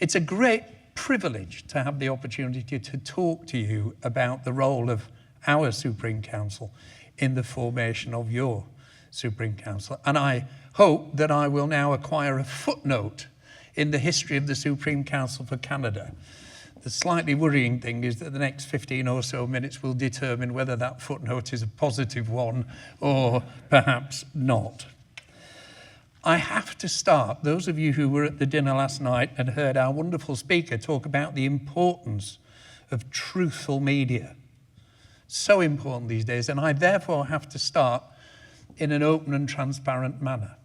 It's a great privilege to have the opportunity to talk to you about the role of our Supreme Council in the formation of your Supreme Council. And I hope that I will now acquire a footnote in the history of the Supreme Council for Canada. The slightly worrying thing is that the next 15 or so minutes will determine whether that footnote is a positive one or perhaps not. I have to start, those of you who were at the dinner last night and heard our wonderful speaker talk about the importance of truthful media. So important these days, and I therefore have to start in an open and transparent manner.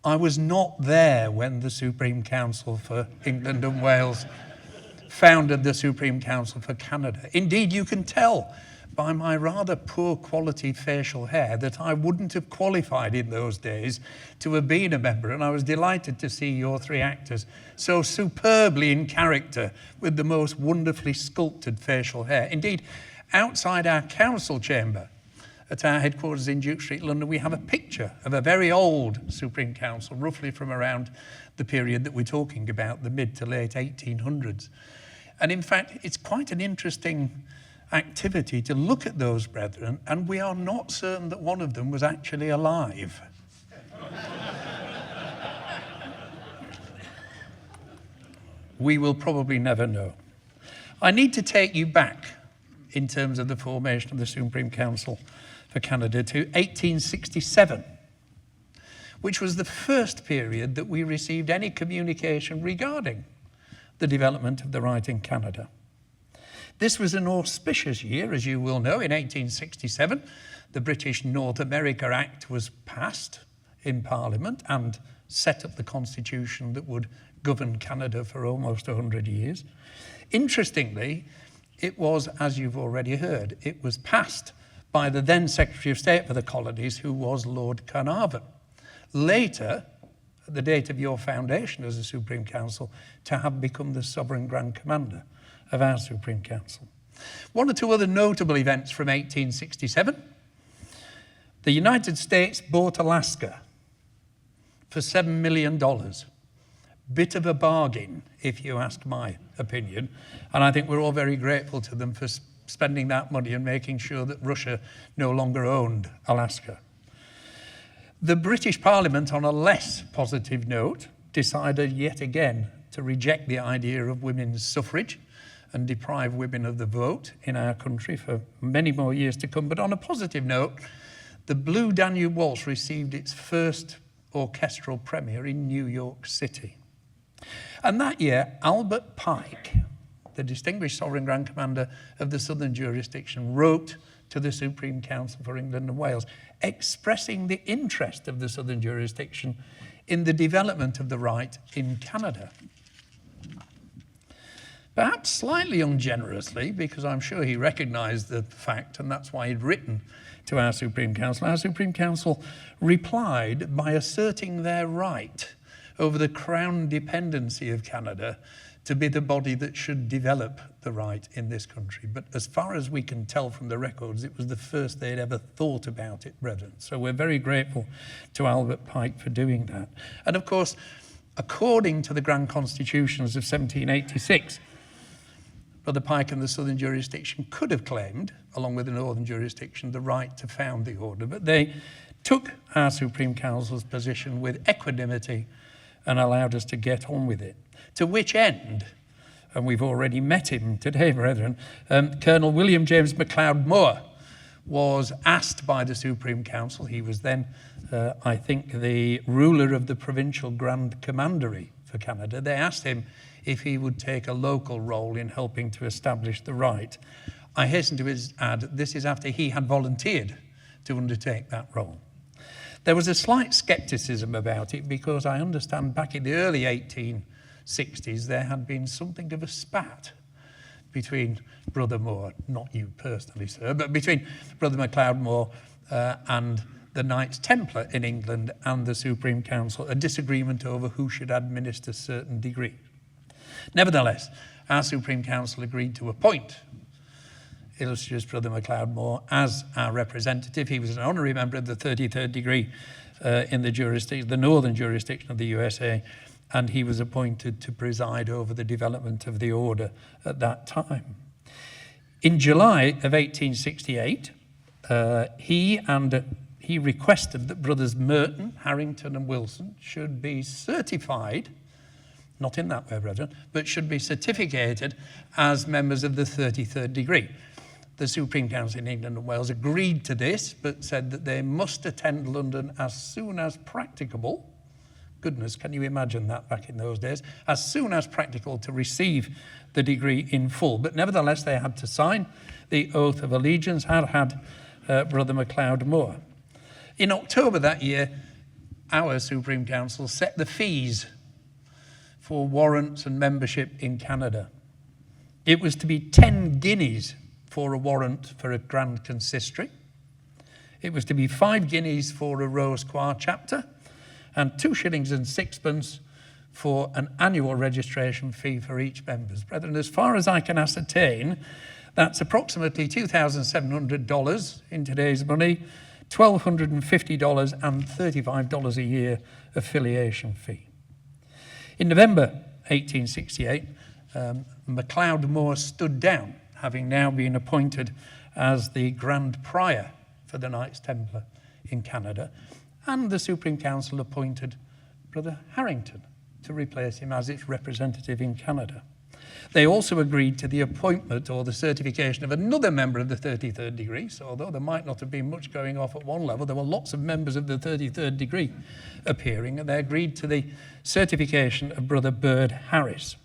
I was not there when the Supreme Council for England and Wales founded the Supreme Council for Canada. Indeed, you can tell by my rather poor quality facial hair that I wouldn't have qualified in those days to have been a member, and I was delighted to see your three actors so superbly in character with the most wonderfully sculpted facial hair. Indeed, outside our council chamber at our headquarters in Duke Street, London, we have a picture of a very old Supreme Council, roughly from around the period that we're talking about, the mid to late 1800s. And in fact, it's quite an interesting activity to look at those brethren, and we are not certain that one of them was actually alive. We will probably never know. I need to take you back in terms of the formation of the Supreme Council for Canada to 1867, which was the first period that we received any communication regarding the development of the right in Canada. This was an auspicious year, as you will know. In 1867, the British North America Act was passed in Parliament and set up the constitution that would govern Canada for almost 100 years. Interestingly, it was, as you've already heard, it was passed by the then Secretary of State for the Colonies, who was Lord Carnarvon. Later, at the date of your foundation as a Supreme Council, to have become the Sovereign Grand Commander of our Supreme Council. One or two other notable events from 1867. The United States bought Alaska for $7 million. Bit of a bargain, if you ask my opinion. And I think we're all very grateful to them for spending that money and making sure that Russia no longer owned Alaska. The British Parliament, on a less positive note, decided yet again to reject the idea of women's suffrage and deprive women of the vote in our country for many more years to come. But on a positive note, the Blue Danube Waltz received its first orchestral premiere in New York City. And that year, Albert Pike, the distinguished Sovereign Grand Commander of the Southern Jurisdiction, wrote to the Supreme Council for England and Wales, expressing the interest of the Southern Jurisdiction in the development of the right in Canada. Perhaps slightly ungenerously, because I'm sure he recognised the fact, and that's why he'd written to our Supreme Council. Our Supreme Council replied by asserting their right over the crown dependency of Canada to be the body that should develop the right in this country. But as far as we can tell from the records, it was the first they'd ever thought about it, brethren. So we're very grateful to Albert Pike for doing that. And of course, according to the Grand Constitutions of 1786, Brother Pike and the Southern Jurisdiction could have claimed, along with the Northern Jurisdiction, the right to found the order, but they took our Supreme Council's position with equanimity and allowed us to get on with it. To which end, and we've already met him today, brethren, Colonel William James MacLeod Moore was asked by the Supreme Council, he was then, I think, the ruler of the Provincial Grand Commandery for Canada. They asked him if he would take a local role in helping to establish the right. I hasten to add, this is after he had volunteered to undertake that role. There was a slight scepticism about it because I understand back in the early 1860s there had been something of a spat between Brother Moore, not you personally, sir, but between Brother MacLeod Moore and the Knights Templar in England and the Supreme Council, a disagreement over who should administer certain degrees. Nevertheless, our Supreme Council agreed to appoint illustrious Brother MacLeod Moore as our representative. He was an honorary member of the 33rd degree in the Northern jurisdiction of the USA, and he was appointed to preside over the development of the order at that time. In July of 1868, he requested that brothers Merton, Harrington and Wilson should be certified, not in that way, brethren, but should be certificated as members of the 33rd degree. The Supreme Council in England and Wales agreed to this, but said that they must attend London as soon as practicable. Goodness, can you imagine that back in those days? As soon as practical to receive the degree in full. But nevertheless, they had to sign the oath of allegiance, had Brother MacLeod Moore. In October that year, our Supreme Council set the fees for warrants and membership in Canada. It was to be 10 guineas for a warrant for a Grand Consistory. It was to be 5 guineas for a Rose Choir chapter, and 2 shillings and 6pence for an annual registration fee for each member. Brethren, as far as I can ascertain, that's approximately $2,700 in today's money, $1,250 and $35 a year affiliation fee. In November 1868, MacLeod Moore stood down, having now been appointed as the Grand Prior for the Knights Templar in Canada, and the Supreme Council appointed Brother Harrington to replace him as its representative in Canada. They also agreed to the appointment or the certification of another member of the 33rd degree, so although there might not have been much going off at one level, there were lots of members of the 33rd degree appearing, and they agreed to the certification of Brother Bird Harris.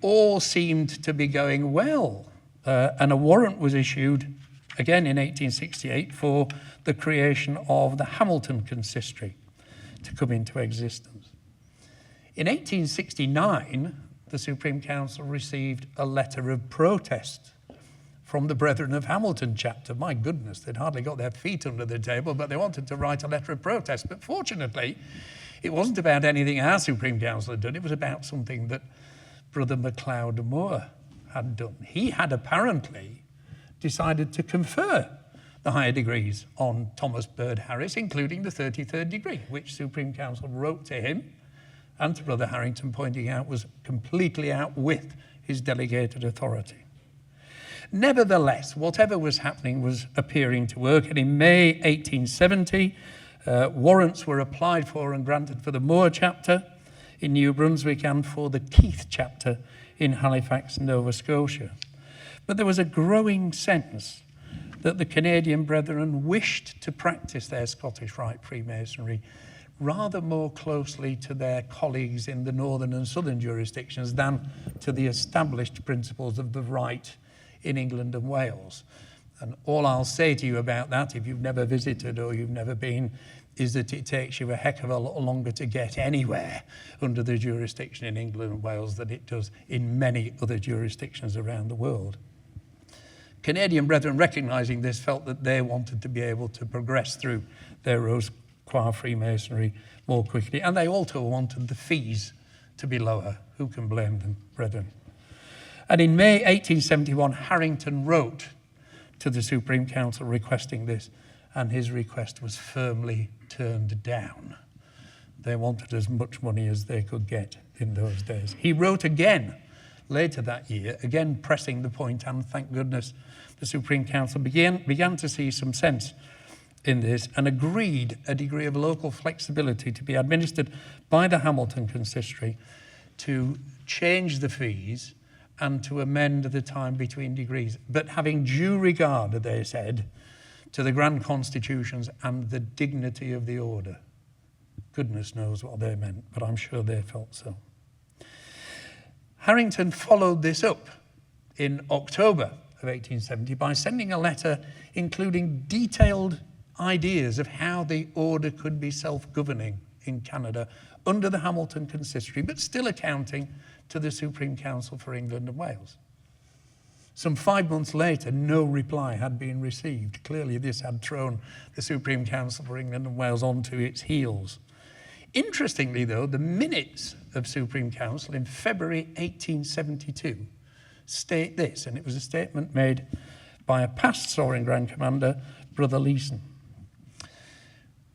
All seemed to be going well, and a warrant was issued again in 1868 for the creation of the Hamilton Consistory to come into existence. In 1869, the Supreme Council received a letter of protest from the Brethren of Hamilton chapter. My goodness, they'd hardly got their feet under the table, but they wanted to write a letter of protest. But fortunately, it wasn't about anything our Supreme Council had done. It was about something that Brother MacLeod Moore had done. He had apparently decided to confer the higher degrees on Thomas Bird Harris, including the 33rd degree, which Supreme Council wrote to him and to Brother Harrington, pointing out was completely out with his delegated authority. Nevertheless, whatever was happening was appearing to work, and in May 1870, warrants were applied for and granted for the Moore chapter in New Brunswick and for the Keith chapter in Halifax, Nova Scotia. But there was a growing sense that the Canadian brethren wished to practice their Scottish Rite Freemasonry rather more closely to their colleagues in the northern and southern jurisdictions than to the established principles of the Rite in England and Wales. And all I'll say to you about that, if you've never visited or you've never been, is that it takes you a heck of a lot longer to get anywhere under the jurisdiction in England and Wales than it does in many other jurisdictions around the world. Canadian brethren, recognising this, felt that they wanted to be able to progress through their Rose Choir Freemasonry more quickly, and they also wanted the fees to be lower. Who can blame them, brethren? And in May 1871, Harrington wrote to the Supreme Council requesting this, and his request was firmly turned down. They wanted as much money as they could get in those days. He wrote again later that year, again pressing the point, and thank goodness the Supreme Council began to see some sense in this and agreed a degree of local flexibility to be administered by the Hamilton Consistory to change the fees and to amend the time between degrees, but having due regard, they said, to the grand constitutions and the dignity of the order. Goodness knows what they meant, but I'm sure they felt so. Harrington followed this up in October of 1870 by sending a letter including detailed ideas of how the order could be self-governing in Canada under the Hamilton Consistory, but still accounting to the Supreme Council for England and Wales. Some 5 months later, no reply had been received. Clearly, this had thrown the Supreme Council for England and Wales onto its heels. Interestingly, though, the minutes of Supreme Council in February 1872 state this, and it was a statement made by a past Soaring Grand Commander, Brother Leeson.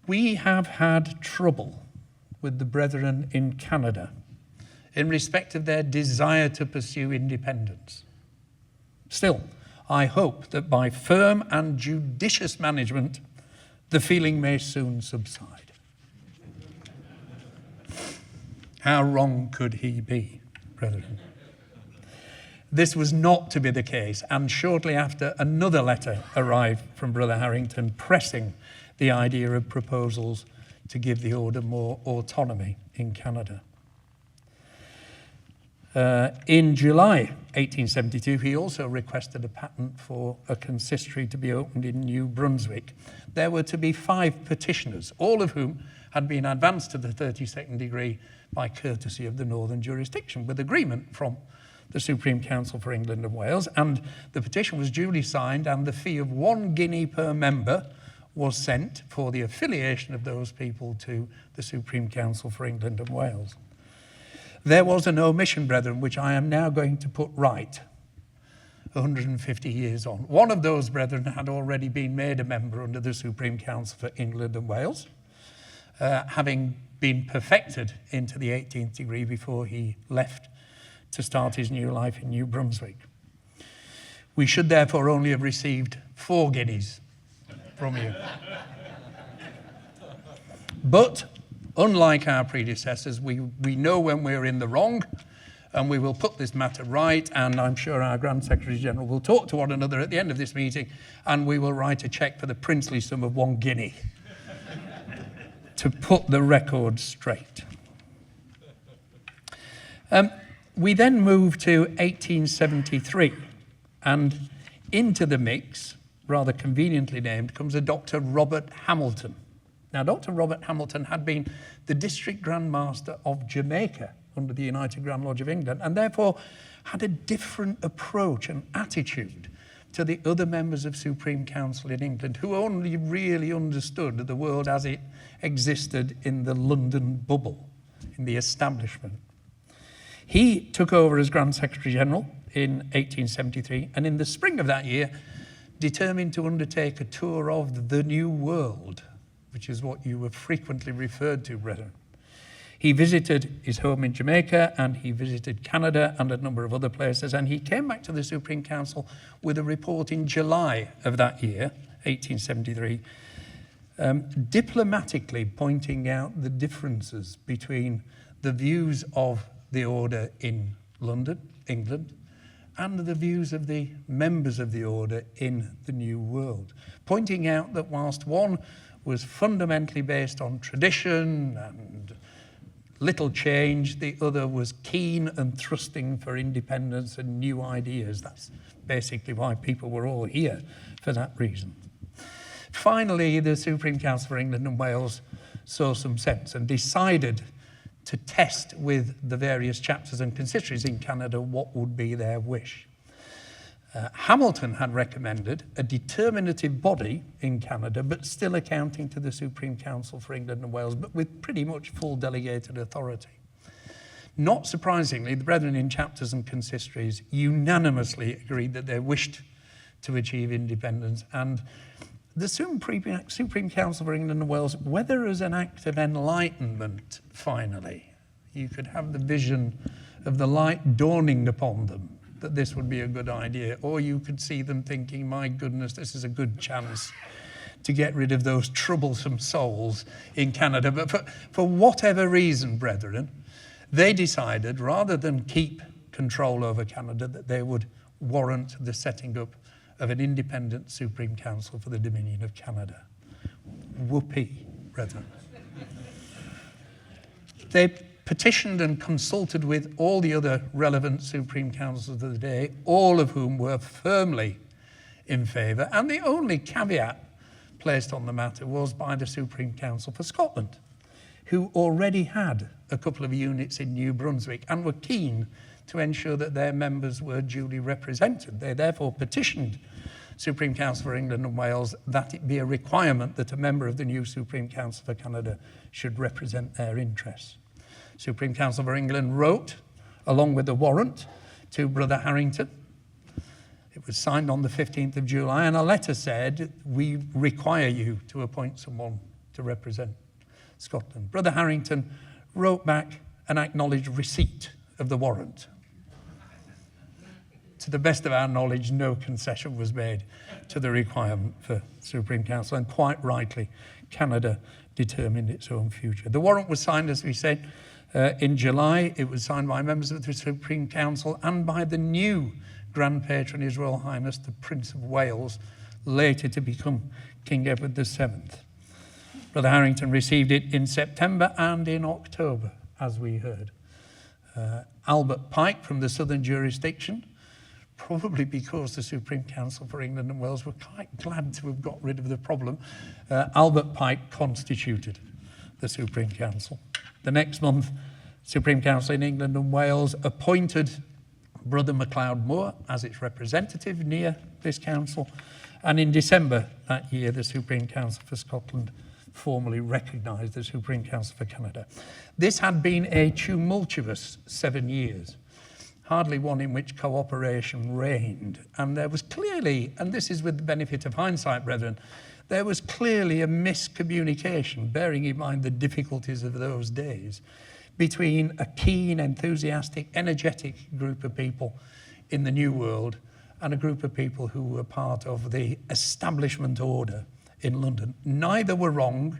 We have had trouble with the brethren in Canada in respect of their desire to pursue independence. Still, I hope that by firm and judicious management, the feeling may soon subside. How wrong could he be, brethren? This was not to be the case, and shortly after, another letter arrived from Brother Harrington pressing the idea of proposals to give the order more autonomy in Canada. In July 1872, he also requested a patent for a consistory to be opened in New Brunswick. There were to be 5 petitioners, all of whom had been advanced to the 32nd degree by courtesy of the Northern jurisdiction, with agreement from the Supreme Council for England and Wales, and the petition was duly signed, and the fee of 1 guinea per member was sent for the affiliation of those people to the Supreme Council for England and Wales. There was an omission, brethren, which I am now going to put right 150 years on. One of those brethren had already been made a member under the Supreme Council for England and Wales, having been perfected into the 18th degree before he left to start his new life in New Brunswick. We should therefore only have received 4 guineas from you. But unlike our predecessors, we know when we're in the wrong, and we will put this matter right, and I'm sure our Grand Secretary General will talk to one another at the end of this meeting, and we will write a cheque for the princely sum of 1 guinea to put the record straight. We then move to 1873, and into the mix, rather conveniently named, comes a Dr. Robert Hamilton. Now, Dr. Robert Hamilton had been the District Grand Master of Jamaica under the United Grand Lodge of England, and therefore had a different approach and attitude to the other members of Supreme Council in England, who only really understood the world as it existed in the London bubble, in the establishment. He took over as Grand Secretary General in 1873, and in the spring of that year, determined to undertake a tour of the New World, which is what you were frequently referred to, brethren. He visited his home in Jamaica, and he visited Canada and a number of other places, and he came back to the Supreme Council with a report in July of that year, 1873, diplomatically pointing out the differences between the views of the order in London, England, and the views of the members of the order in the New World, pointing out that whilst one was fundamentally based on tradition and little change, the other was keen and thrusting for independence and new ideas. That's basically why people were all here, for that reason. Finally, the Supreme Council for England and Wales saw some sense and decided to test with the various chapters and consistories in Canada what would be their wish. Hamilton had recommended a determinative body in Canada, but still accounting to the Supreme Council for England and Wales, but with pretty much full delegated authority. Not surprisingly, the brethren in chapters and consistories unanimously agreed that they wished to achieve independence, and the Supreme Council for England and Wales, whether as an act of enlightenment, finally, you could have the vision of the light dawning upon them that this would be a good idea, or you could see them thinking, my goodness, this is a good chance to get rid of those troublesome souls in Canada. But for whatever reason, brethren, they decided, rather than keep control over Canada, that they would warrant the setting up of an independent Supreme Council for the Dominion of Canada. Whoopee, brethren. They petitioned and consulted with all the other relevant Supreme Councils of the day, all of whom were firmly in favour, and the only caveat placed on the matter was by the Supreme Council for Scotland, who already had a couple of units in New Brunswick and were keen to ensure that their members were duly represented. They therefore petitioned Supreme Council for England and Wales that it be a requirement that a member of the new Supreme Council for Canada should represent their interests. Supreme Council for England wrote, along with the warrant, to Brother Harrington. It was signed on the 15th of July, and a letter said, we require you to appoint someone to represent Scotland. Brother Harrington wrote back and acknowledged receipt of the warrant. To the best of our knowledge, no concession was made to the requirement for Supreme Council, and quite rightly, Canada determined its own future. The warrant was signed, as we said, in July. It was signed by members of the Supreme Council and by the new Grand Patron, His Royal Highness, the Prince of Wales, later to become King Edward VII. Brother Harrington received it in September and in October, as we heard. Albert Pike from the southern jurisdiction, probably because the Supreme Council for England and Wales were quite glad to have got rid of the problem, Albert Pike constituted the Supreme Council. The next month, Supreme Council in England and Wales appointed Brother MacLeod Moore as its representative near this council, and in December that year, the Supreme Council for Scotland formally recognised the Supreme Council for Canada. This had been a tumultuous 7 years, hardly one in which cooperation reigned. And there was clearly, and this is with the benefit of hindsight, brethren, there was clearly a miscommunication, bearing in mind the difficulties of those days, between a keen, enthusiastic, energetic group of people in the New World and a group of people who were part of the establishment order in London. Neither were wrong,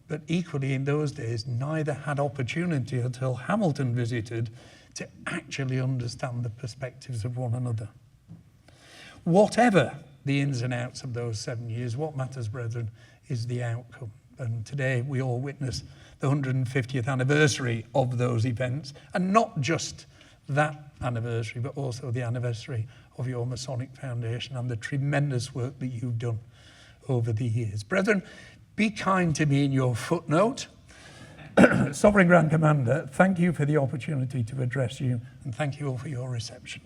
but equally in those days, neither had opportunity until Hamilton visited to actually understand the perspectives of one another. Whatever the ins and outs of those 7 years, what matters, brethren, is the outcome. And today we all witness the 150th anniversary of those events, and not just that anniversary, but also the anniversary of your Masonic Foundation and the tremendous work that you've done over the years. Brethren, be kind to me in your footnote. Sovereign Grand Commander, thank you for the opportunity to address you, and thank you all for your reception.